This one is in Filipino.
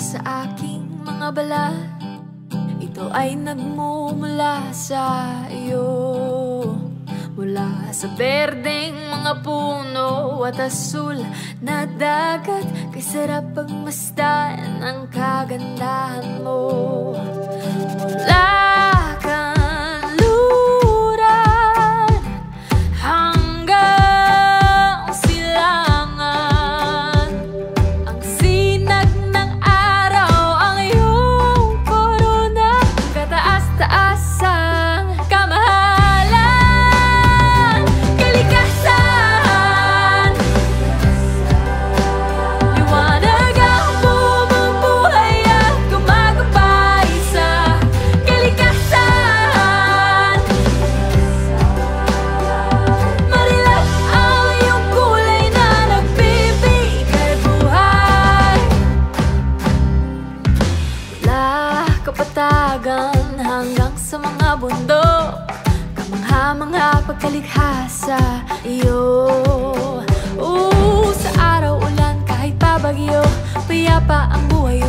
sa aking mga balat, ito ay nagmumula sa iyo. Mula sa berdeng mga puno at asul na dagat, kay sarap pagmasdan ang kagandahan mo. Mula kanluran hanggang silangan, ang sinag ng araw ang iyong korona, kataas-taasang kamahalan, kalikasan. Liwanag ang bumubuhay at gumagabay sa kalikasan. Marilap ang iyong kulay na nagbibigay buhay. Mula kapatagan hanggang sa mga bundok, kamangha-mangha pagkalikha sa iyo. Sa araw ulan kahit pa bagyo, payapa ang buhay